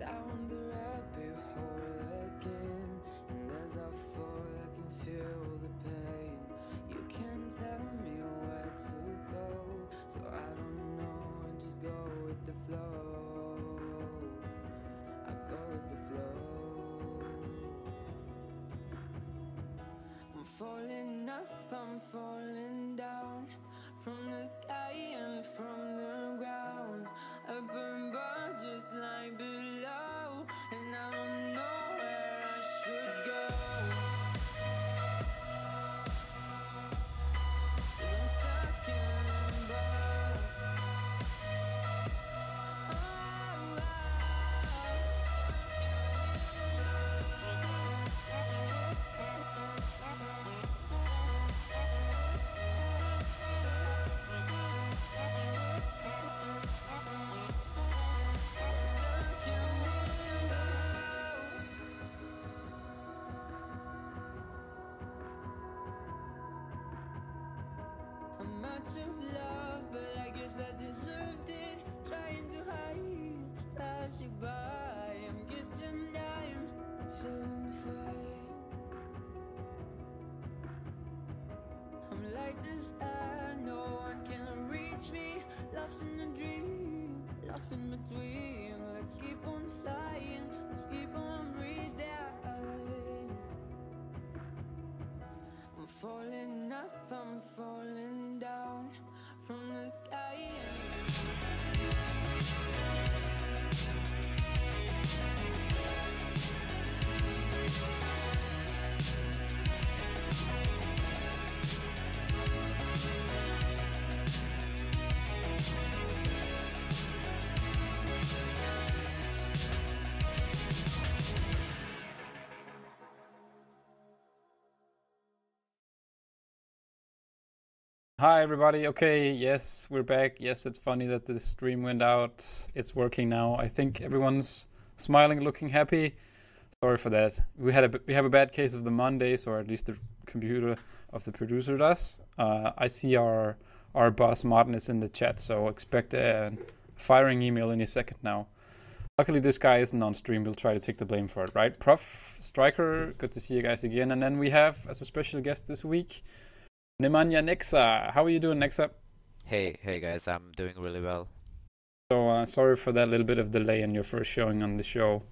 down the rabbit hole again, and as I fall I can feel the pain. You can't tell me where to go, so I don't know, I just go with the flow. I go with the flow. I'm falling up, I'm falling down, from the sky and from the ground. Up above just like below, and I don't know where I should go. 'Cause I'm stuck in limbo. I'm out of love, but I guess I deserved it. Trying to hide, to pass you by. I'm getting down, feeling fine. I'm light as air, no one can reach me. Lost in a dream, lost in between. Let's keep on flying, let's keep on breathing. I'm falling up, I'm falling down, from the sky. Hi everybody. Okay, yes, we're back. Yes, it's funny that the stream went out. It's working now. I think everyone's smiling, looking happy. Sorry for that. We have a bad case of the Mondays, or at least the computer of the producer does. I see our boss Martin is in the chat, so expect a firing email any second now. Luckily, this guy isn't on stream. We'll try to take the blame for it, right? Prof, Striker, good to see you guys again. And then we have, as a special guest this week, Nemanja Nexa. How are you doing, Nexa? Hey guys, I'm doing really well. So sorry for that little bit of delay in your first showing on the show.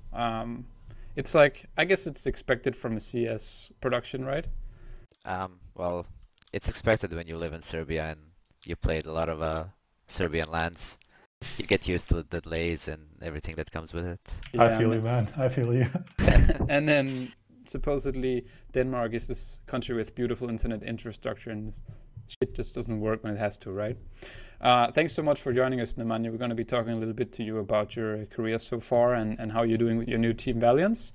It's like, I guess it's expected from a CS production, right? Well, it's expected when you live in Serbia and you played a lot of Serbian lands. You get used to the delays and everything that comes with it. Yeah, I feel you, man. I feel you. And then supposedly Denmark is this country with beautiful internet infrastructure, and shit just doesn't work when it has to, right? Thanks so much for joining us, Nemanja. We're going to be talking a little bit to you about your career so far and how you're doing with your new team, Valiance.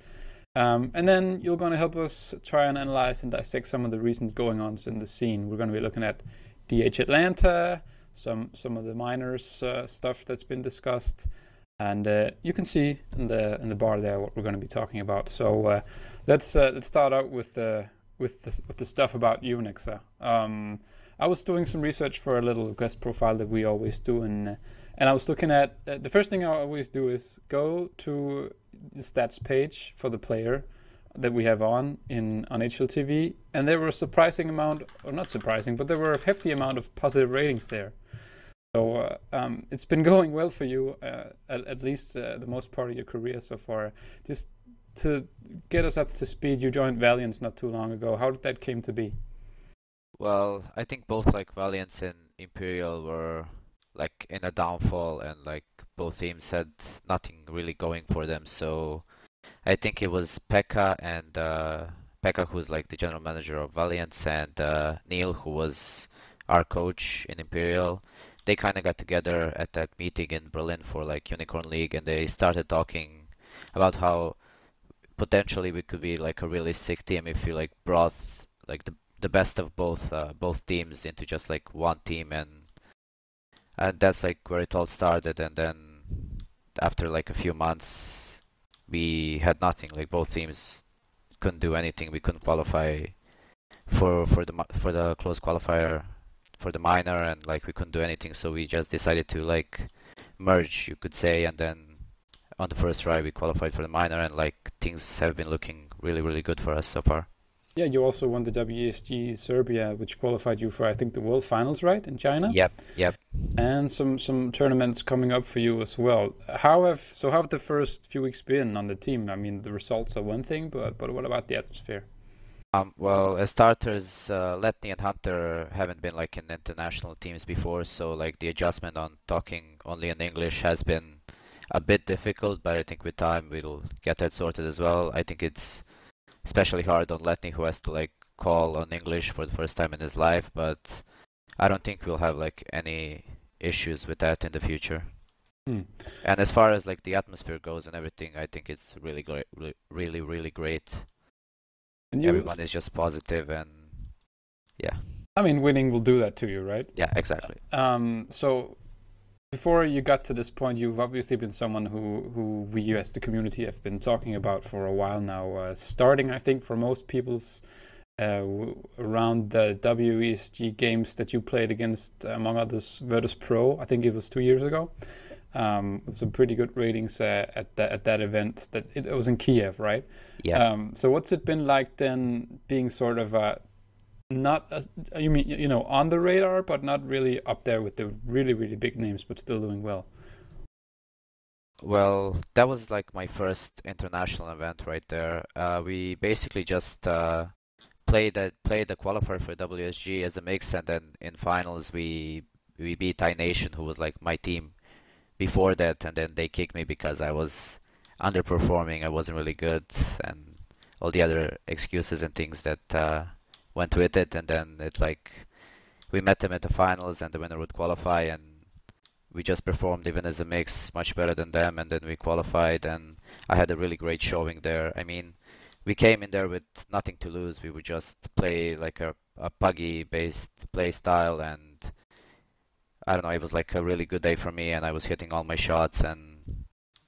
And then you're going to help us try and analyze and dissect some of the recent going-ons in the scene. We're going to be looking at DH Atlanta, some of the minors stuff that's been discussed, and you can see in the bar there what we're going to be talking about. So let's start out with the stuff about you, Nexa. I was doing some research for a little guest profile that we always do, and I was looking at the first thing I always do is go to the stats page for the player that we have on HLTV, and there were a surprising amount, or not surprising, but there were a hefty amount of positive ratings there. So it's been going well for you, at least the most part of your career so far. Just to get us up to speed, you joined Valiance not too long ago. How did that came to be? Well, I think both like Valiance and Imperial were like in a downfall, and like both teams had nothing really going for them. So I think it was Pekka and Pekka, who's like the general manager of Valiance, and Neil, who was our coach in Imperial. They kind of got together at that meeting in Berlin for like Unicorn League, and they started talking about how potentially we could be like a really sick team if we like brought like the best of both teams into just like one team, and that's like where it all started. And then after like a few months, we had nothing. Like both teams couldn't do anything. We couldn't qualify for the close qualifier for the minor, and like we couldn't do anything. So we just decided to like merge, you could say, and then on the first try we qualified for the minor, and like things have been looking really, really good for us so far. Yeah, you also won the WESG Serbia, which qualified you for, I think, the World Finals, right, in China? Yep. And some tournaments coming up for you as well. How have the first few weeks been on the team? I mean, the results are one thing, but what about the atmosphere? Well, as starters, Letny and Hunter haven't been like in international teams before, so like the adjustment on talking only in English has been a bit difficult, but I think with time we'll get that sorted as well. I think it's especially hard on Letny, who has to like call on English for the first time in his life, but I don't think we'll have like any issues with that in the future. And as far as like the atmosphere goes and everything, I think it's really great, really great. And everyone is just positive, and yeah. I mean, winning will do that to you, right? Yeah, exactly. So before you got to this point, you've obviously been someone who we as the community have been talking about for a while now, starting, I think, for most people's around the WESG games that you played against, among others, Virtus Pro. I think it was 2 years ago, with some pretty good ratings at that event. That it was in Kiev, right? Yeah. So what's it been like then, being sort of on the radar, but not really up there with the really, really big names, but still doing well? Well, that was like my first international event right there. We basically just played the qualifier for WSG as a mix, and then in finals we beat Nation, who was like my team before that, and then they kicked me because I was underperforming, I wasn't really good, and all the other excuses and things that went with it. And then we met them at the finals, and the winner would qualify, and we just performed even as a mix much better than them, and then we qualified, and I had a really great showing there. I mean, we came in there with nothing to lose. We would just play like a puggy based play style, and I don't know, it was like a really good day for me, and I was hitting all my shots, and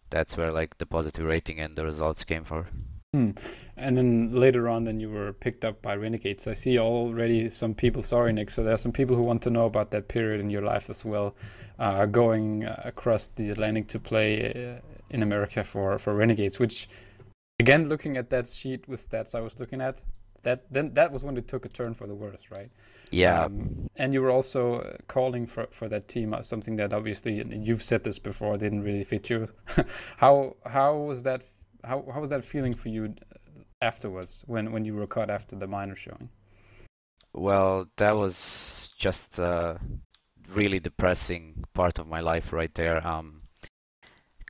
that's where like the positive rating and the results came for. And then later on, then you were picked up by Renegades. I see already some people, sorry Nick, so there are some people who want to know about that period in your life as well, going across the Atlantic to play in America for Renegades, which, again, looking at that sheet with stats I was looking at, that was when it took a turn for the worse, right? Yeah. And you were also calling for that team, something that obviously, you've said this before, didn't really fit you. How was that? How was that feeling for you afterwards, when you were caught after the minor showing? Well, that was just a really depressing part of my life right there.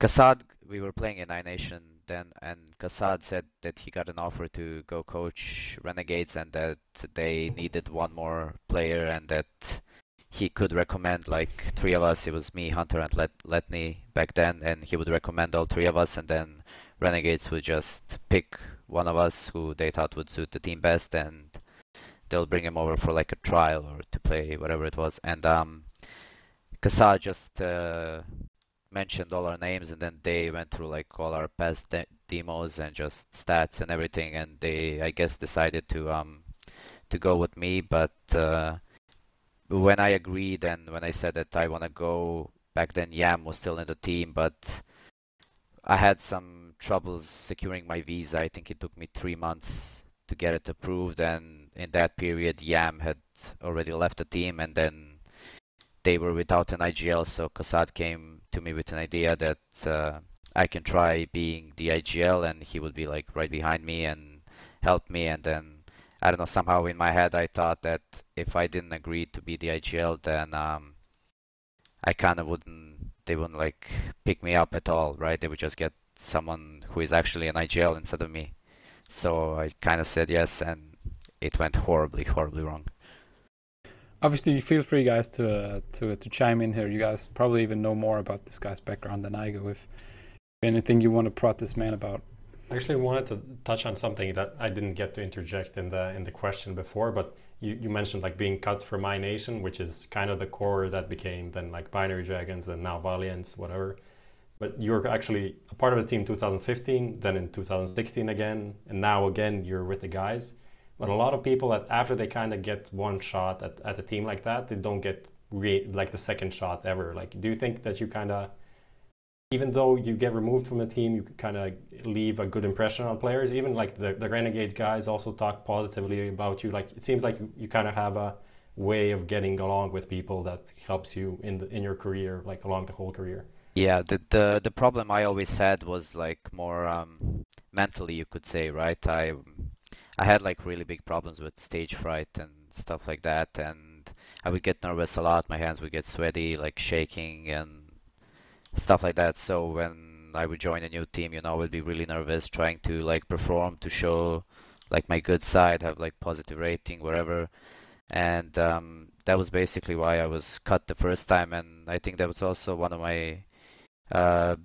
Kasad, we were playing in Nation then, and Kasad said that he got an offer to go coach Renegades, and that they needed one more player, and that he could recommend like three of us. It was me, Hunter, and Letny back then, and he would recommend all three of us, and then Renegades would just pick one of us who they thought would suit the team best, and they'll bring him over for like a trial or to play, whatever it was. And Kasad just mentioned all our names, and then they went through like all our past demos and just stats and everything, and they, I guess, decided to go with me. But when I agreed and when I said that I want to go, back then Yam was still in the team, but I had some troubles securing my visa. I think it took me 3 months to get it approved, and in that period Yam had already left the team, and then they were without an IGL, so Kasad came to me with an idea that I can try being the IGL, and he would be like right behind me and help me. And then, I don't know, somehow in my head I thought that if I didn't agree to be the IGL, then I kind of they wouldn't like pick me up at all, right? They would just get someone who is actually an IGL instead of me. So I kind of said yes, and it went horribly wrong. Obviously, feel free, guys, to chime in here. You guys probably even know more about this guy's background than I do. If anything you want to prod this man about. I actually wanted to touch on something that I didn't get to interject in the question before, but you mentioned like being cut for My Nation, which is kind of the core that became then like Binary Dragons and now Valiance, whatever. But you're actually a part of the team 2015, then in 2016 again, and now again you're with the guys. But a lot of people, after they kind of get one shot at a team like that, they don't get like the second shot ever. Like, do you think that you kind of even though you get removed from the team, you kind of leave a good impression on players. Even like the Renegades guys also talk positively about you. Like it seems like you kind of have a way of getting along with people that helps you in your career, like along the whole career. Yeah, the problem I always had was like more mentally, you could say, right? I had like really big problems with stage fright and stuff like that, and I would get nervous a lot. My hands would get sweaty, like shaking and stuff like that. So when I would join a new team, I would be really nervous trying to like perform to show like my good side, have like positive rating, whatever. And that was basically why I was cut the first time. And I think that was also one of my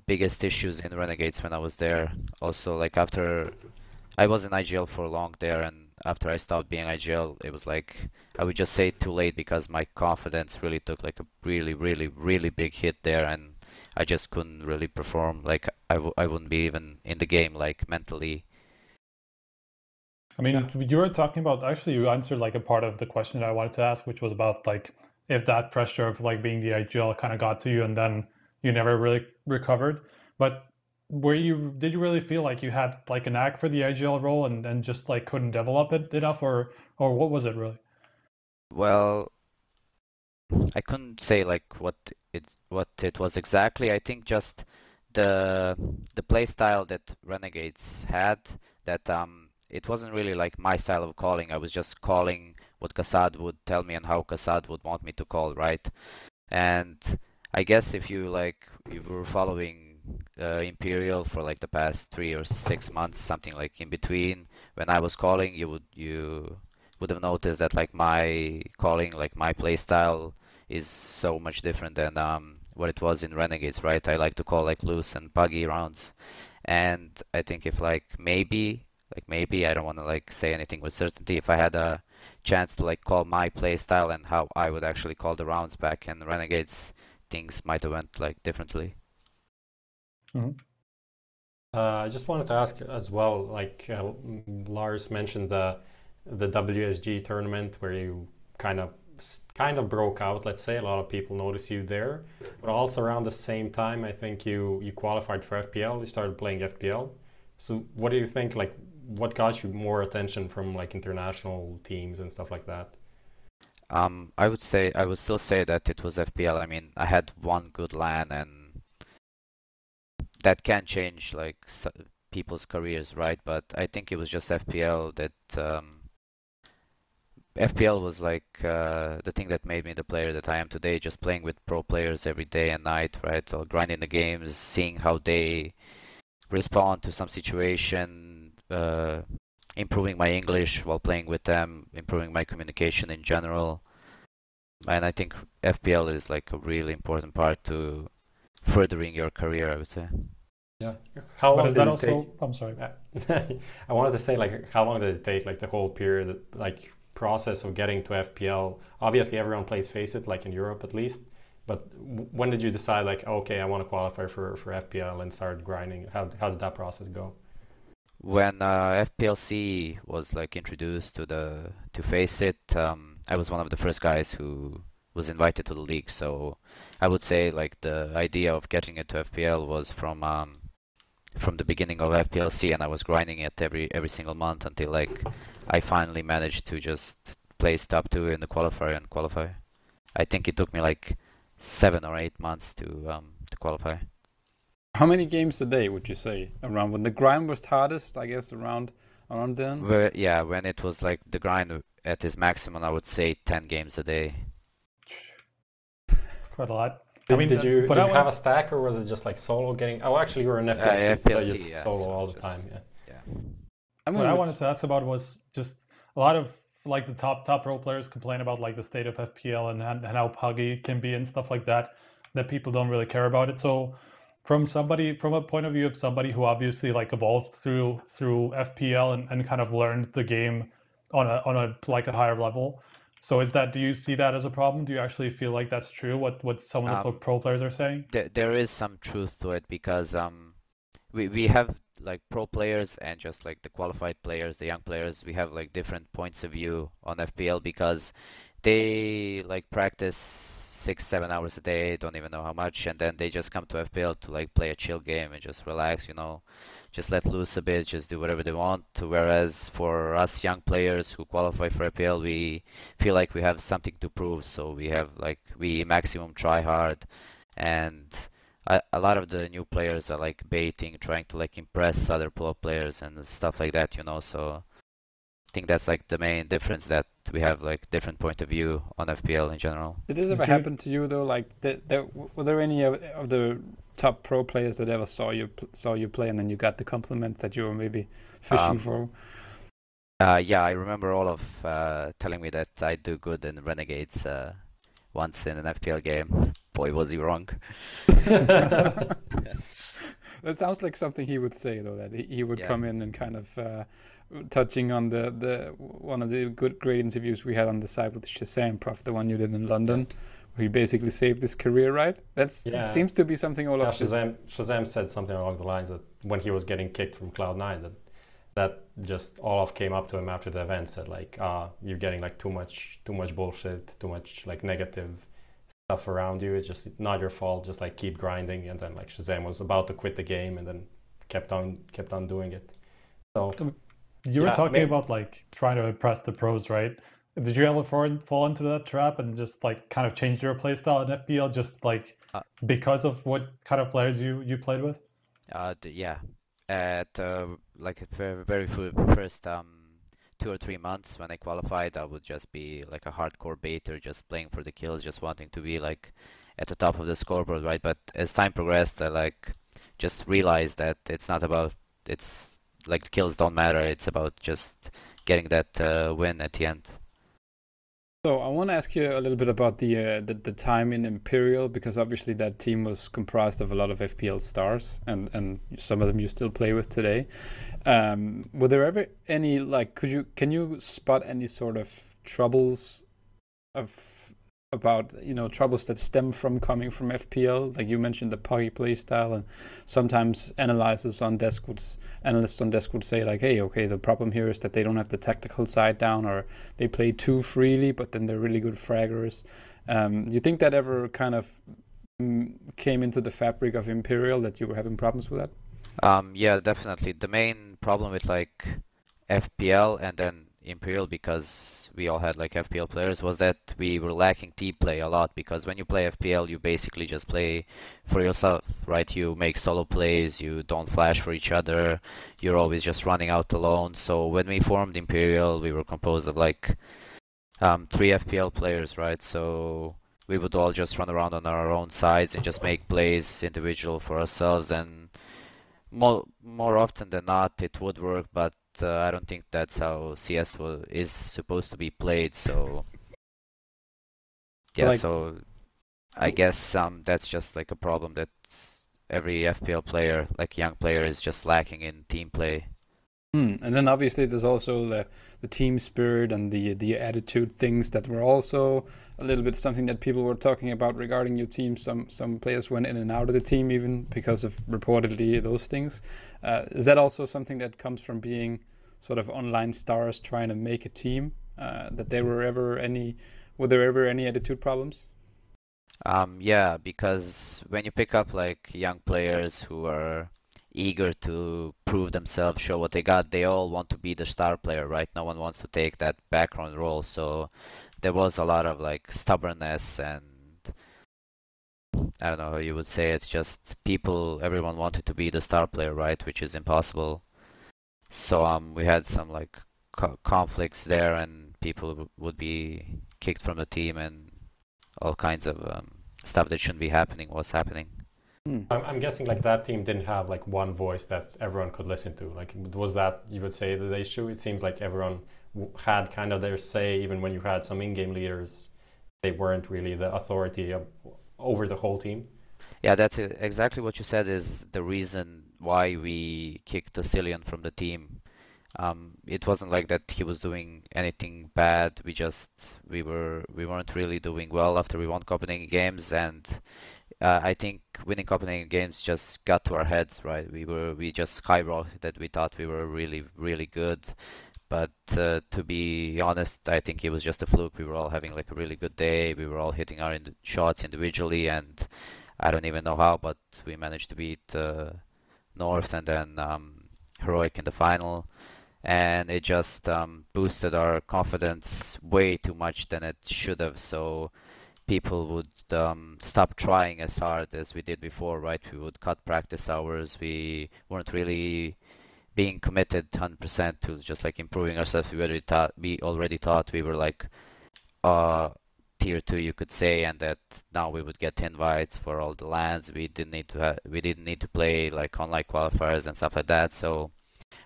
biggest issues in Renegades when I was there. Also, like after I was in IGL for long there, and after I stopped being IGL, it was like I would just say too late because my confidence really took like a really, really, really big hit there, and I just couldn't really perform. Like I wouldn't be even in the game, like mentally. I mean, you were talking about, actually you answered like a part of the question that I wanted to ask, which was about like if that pressure of like being the IGL kind of got to you and then you never really recovered. But did you really feel like you had like a knack for the IGL role and just like couldn't develop it enough, or what was it really? Well, I couldn't say like what it was exactly. I think just the play style that Renegades had, that it wasn't really like my style of calling. I was just calling what Kassad would tell me and how Kassad would want me to call, right? And I guess if you were following Imperial for like the past 3 or 6 months, something like in between, when I was calling, you would have noticed that like my calling, like my play style is so much different than what it was in Renegades, right? I like to call like loose and buggy rounds, and I think if maybe I don't want to like say anything with certainty, if I had a chance to like call my play style and how I would actually call the rounds back in Renegades, things might have went like differently. Mhm. I just wanted to ask as well, like Lars mentioned the WSG tournament where you kind of broke out, let's say. A lot of people noticed you there, but also around the same time I think you qualified for FPL, you started playing FPL. So what do you think, like what got you more attention from like international teams and stuff like that? I would still say that it was FPL. I mean, I had one good LAN, and that can change like people's careers, right? But I think it was just FPL that FPL was like the thing that made me the player that I am today, just playing with pro players every day and night, right? So grinding the games, seeing how they respond to some situation, improving my English while playing with them, improving my communication in general. And I think FPL is like a really important part to furthering your career, I would say. Yeah. How But long is did that it also, take? I'm sorry. I wanted to say, like, how long did it take, like the whole period, like process of getting to FPL? Obviously, everyone plays Face It, like in Europe at least. But when did you decide, like, okay, I want to qualify for FPL and start grinding? How did that process go? When FPLC was like introduced to Face It, I was one of the first guys who was invited to the league. So I would say like the idea of getting into FPL was from the beginning of FPLC, and I was grinding it every single month until like I finally managed to just place top 2 in the qualifier and qualify. I think it took me like 7 or 8 months to qualify. How many games a day would you say around when the grind was hardest? I guess around then. When it was like the grind at its maximum, I would say 10 games a day. It's quite a lot. I mean, Did you but have a stack, or was it just like solo getting? Oh, actually, you were in FPLC, so that it's solo so all the just- time. Yeah. what I wanted to ask about was just a lot of like the top pro players complain about like the state of FPL and how puggy it can be and stuff like that people don't really care about it. So from a point of view of somebody who obviously like evolved through FPL and kind of learned the game on a like a higher level. So do you see that as a problem? Do you actually feel like that's true, what some of the pro players are saying? There is some truth to it because we have like pro players and just like the qualified players, the young players, we have like different points of view on FPL because they like practice 6-7 hours a day, don't even know how much, and then they just come to FPL to like play a chill game and just relax, just let loose a bit, just do whatever they want. Whereas for us young players who qualify for FPL, we feel like we have something to prove, so we maximum try hard, and a lot of the new players are like baiting, trying to like impress other pro players and stuff like that, so I think that's like the main difference, that we have like different point of view on FPL in general. Did this ever happen to you though? Like, were there any of the top pro players that ever saw you play, and then you got the compliment that you were maybe fishing for? Yeah, I remember Olaf telling me that I do good in Renegades once in an FPL game. Boy, was he wrong. That sounds like something he would say, though, that he would come in and kind of touching on the one of the great interviews we had on the site with Shazam Prof, the one you did in London, where he basically saved his career, right? It seems to be something Olaf. Shazam said something along the lines that when he was getting kicked from Cloud9, that just Olaf came up to him after the event, said like, you're getting like too much bullshit, too much like negative stuff around you. It's just not your fault. Just like keep grinding. And then like Shazam was about to quit the game, and then kept on doing it. So you were talking about like trying to impress the pros, right? Did you ever fall into that trap and just like kind of change your playstyle in FPL just like because of what kind of players you played with? Yeah. At like very first 2 or 3 months when I qualified, I would just be like a hardcore baiter, just playing for the kills, just wanting to be like at the top of the scoreboard, right? But as time progressed, I like just realized that it's like the kills don't matter. It's about just getting that win at the end. So I want to ask you a little bit about the time in Imperial, because obviously that team was comprised of a lot of FPL stars, and some of them you still play with today. Were there ever any like can you spot any sort of troubles about troubles that stem from coming from FPL? Like you mentioned the puggy play style, and sometimes analysts on desk would say like, hey, okay, the problem here is that they don't have the tactical side down, or they play too freely, but then they're really good fraggers. You think that ever kind of came into the fabric of Imperial, that you were having problems with that? Yeah, definitely. The main problem with like FPL and then Imperial, because we all had like FPL players, was that we were lacking team play a lot, because when you play FPL you basically just play for yourself, right? You make solo plays, you don't flash for each other, you're always just running out alone. So when we formed Imperial, we were composed of like 3 FPL players, right? So we would all just run around on our own sides and just make plays individual for ourselves, and more often than not it would work, but I don't think that's how CS is supposed to be played. So yeah, so I guess that's just like a problem that every FPL player, like young player, is just lacking in team play. And then obviously there's also the team spirit and the attitude things that were also a little bit something that people were talking about regarding your team. Some players went in and out of the team even because of reportedly those things. Is that also something that comes from being sort of online stars trying to make a team? Were there ever any attitude problems? Yeah, because when you pick up like young players who are eager to prove themselves, show what they got, they all want to be the star player, right? No one wants to take that background role. So there was a lot of like stubbornness, and I don't know how you would say it, just everyone wanted to be the star player, right? Which is impossible. So we had some like conflicts there, and people would be kicked from the team, and all kinds of stuff that shouldn't be happening was happening. I'm guessing like that team didn't have like one voice that everyone could listen to. Like, was that, you would say, the issue? It seems like everyone had kind of their say, even when you had some in-game leaders, they weren't really the authority over the whole team. Yeah, that's exactly what you said is the reason why we kicked Yossarian from the team. It wasn't like that he was doing anything bad. We weren't really doing well after we won Copenhagen games, and I think winning Copenhagen games just got to our heads, right? We just skyrocketed. We thought we were really, really good, but to be honest, I think it was just a fluke. We were all having like a really good day. We were all hitting our shots individually, and I don't even know how, but we managed to beat North and then Heroic in the final. And it just boosted our confidence way too much than it should have. So people would stop trying as hard as we did before, right? We would cut practice hours. We weren't really being committed 100% to just like improving ourselves. We already thought we were like tier 2, you could say, and that now we would get invites for all the lands. We didn't need to play like online qualifiers and stuff like that. So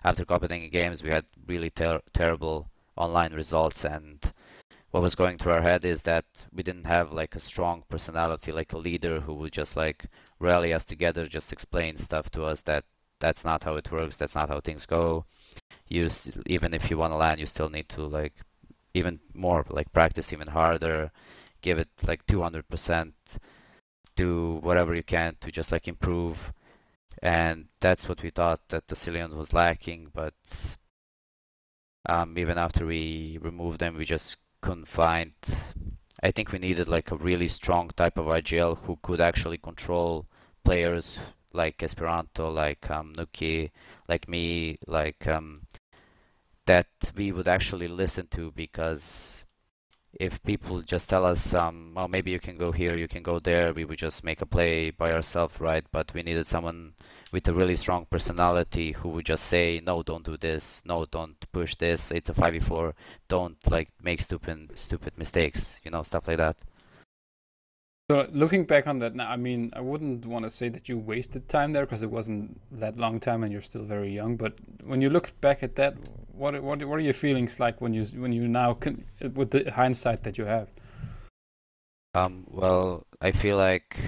after Copenhagen games, we had really terrible online results, and what was going through our head is that we didn't have like a strong personality, like a leader who would just like rally us together, just explain stuff to us that that's not how it works, that's not how things go. Even if you want to land, you still need to like even more, like practice even harder, give it like 200%, do whatever you can to just like improve. And that's what we thought that the Cillians was lacking, but even after we removed them, we just couldn't find. I think we needed like a really strong type of IGL who could actually control players like Esperanto, like Nuki, like me, like that we would actually listen to, because if people just tell us, well, maybe you can go here, you can go there, we would just make a play by ourselves, right? But we needed someone with a really strong personality who would just say, no, don't do this, no, don't push this, it's a 5v4, don't like make stupid mistakes, you know, stuff like that. So looking back on that now, I mean, I wouldn't want to say that you wasted time there, because it wasn't that long time and you're still very young. But when you look back at that, what are your feelings like when you now with the hindsight that you have? Well, I feel like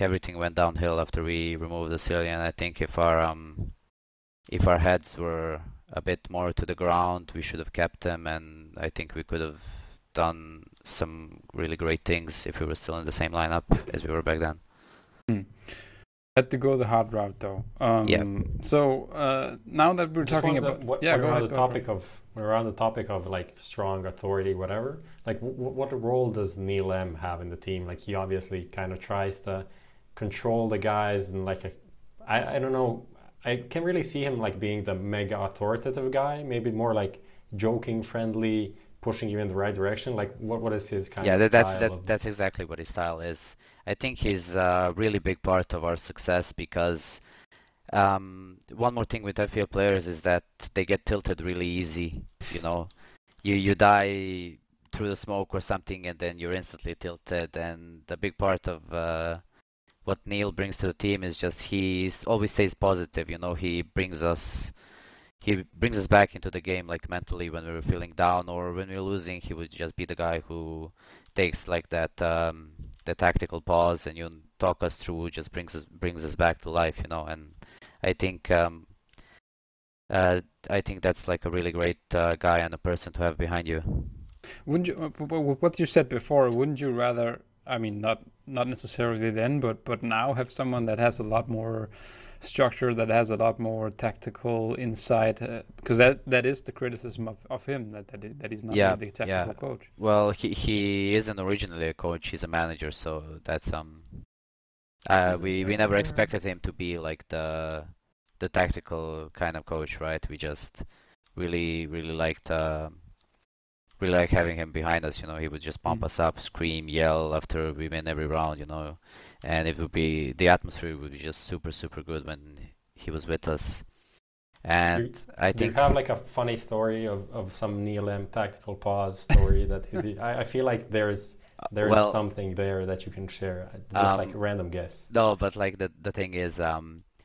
everything went downhill after we removed the Cillian. I think if our heads were a bit more to the ground, we should have kept them, and I think we could have done some really great things if we were still in the same lineup as we were back then. Had to go the hard route though. Yeah. So now that we're talking about, we're on the topic of like strong authority, whatever. Like, what role does Neil M have in the team? Like, he obviously kind of tries to control the guys, and like I don't know. I can really see him like being the mega authoritative guy, maybe more like joking, friendly, pushing you in the right direction. Like, what is his kind of style? That's exactly what his style is. I think he's a really big part of our success, because one more thing with FPL players is that they get tilted really easy. You know, you die through the smoke or something, and then you're instantly tilted. And the big part of what Neil brings to the team is just he always stays positive. You know, he brings us back into the game, like mentally, when we were feeling down or when we were losing. He would just be the guy who takes like that the tactical pause and you talk us through, just brings us back to life, you know. And I think that's like a really great guy and a person to have behind you. Wouldn't you, what you said before, wouldn't you rather, I mean, not necessarily then, but now have someone that has a lot more structure, that has a lot more tactical insight, because that is the criticism of him, that he's not really the tactical coach. Well, he isn't originally a coach, he's a manager, so that's we never expected him to be like the tactical kind of coach, right? We just really liked like having him behind us, you know. He would just pump us up, scream, yell after we win every round, you know. And it would be, the atmosphere would be just super good when he was with us. And I think you have like a funny story of some Neil M tactical pause story that I feel like there's something there that you can share, just like a random guess. No, but like the thing is,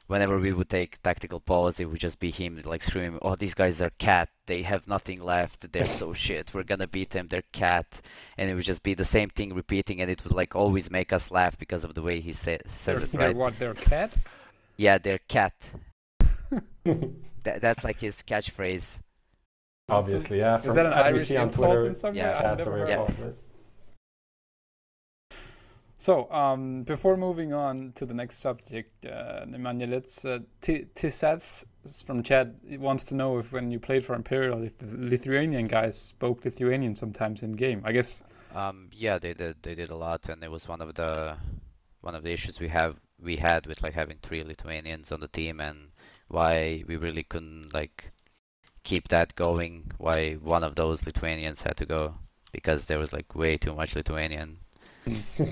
whenever we would take tactical pause, it would just be him like screaming, "Oh, these guys are cat. They have nothing left. They're so shit. We're gonna beat them. They're cat." And it would just be the same thing repeating, and it would like always make us laugh because of the way he says it, right? They're what? They're cat? Yeah, they're cat. That's like his catchphrase. Obviously, yeah. Is that an Irish insult in some way? Yeah, I've never heard of it. So, before moving on to the next subject, Nemanja, let's Tisats from chat wants to know if when you played for Imperial, if the Lithuanian guys spoke Lithuanian sometimes in game. I guess. Yeah, they did a lot, and it was one of the issues we had with like having 3 Lithuanians on the team, and why we really couldn't like keep that going. Why one of those Lithuanians had to go, because there was like way too much Lithuanian.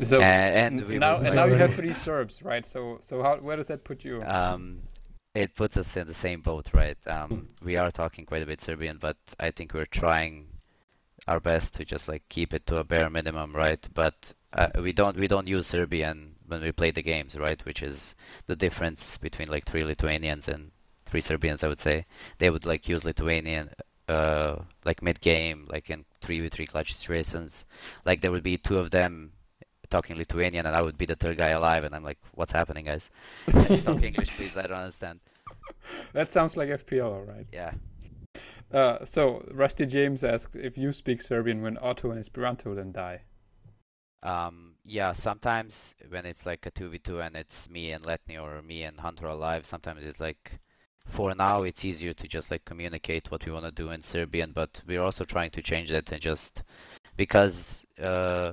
So and we now would, and like, now you have 3 Serbs, right? So where does that put you? It puts us in the same boat, right? We are talking quite a bit Serbian, but I think we're trying our best to just like keep it to a bare minimum, right? But we don't use Serbian when we play the games, right? Which is the difference between like 3 Lithuanians and 3 Serbians, I would say. They would like use Lithuanian like mid game, like in 3v3 clutch situations. Like there would be 2 of them talking Lithuanian, and I would be the 3rd guy alive, and I'm like, what's happening, guys? Talk English, please. I don't understand. That sounds like FPL, all right. Yeah. So Rusty James asks if you speak Serbian when Otto and Esperanto then die. Yeah, sometimes when it's like a 2v2 and it's me and Letny or me and Hunter alive, sometimes it's like, for now it's easier to just like communicate what we want to do in Serbian, but we're also trying to change that, and just because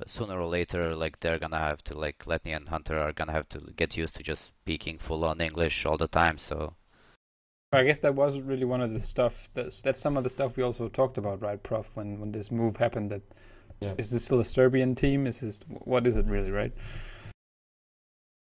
sooner or later like they're gonna have to, like Letny and Hunter are gonna have to get used to just speaking full on English all the time, so I guess that was really one of the stuff that's some of the stuff we also talked about, right, Prof, when this move happened. That is this still a Serbian team? What is it really, right?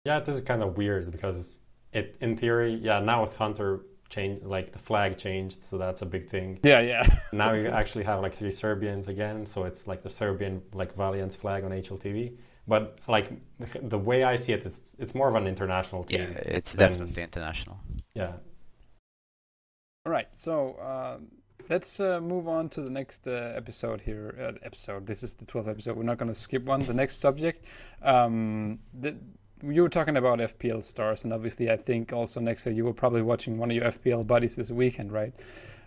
Yeah, this is kind of weird because it, in theory, now with Hunter change, like the flag changed, so that's a big thing. Yeah. Now you actually have like 3 Serbians again, so it's like the Serbian like Valiance flag on HLTV. But like the way I see it, it's more of an international team. Yeah, it's definitely international. Yeah. All right, so let's move on to the next episode here. This is the 12th episode. We're not going to skip one. The next subject. You were talking about FPL stars, and obviously I think also nexa, you were probably watching one of your FPL buddies this weekend, right?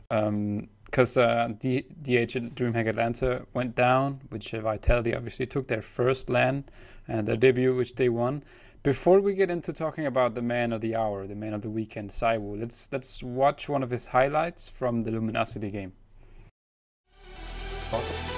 Because DH DreamHack Atlanta went down, which Vitality obviously took their first LAN and their debut, which they won. Before we get into talking about the man of the hour, the man of the weekend, Saiwu, let's watch one of his highlights from the Luminosity game. Okay.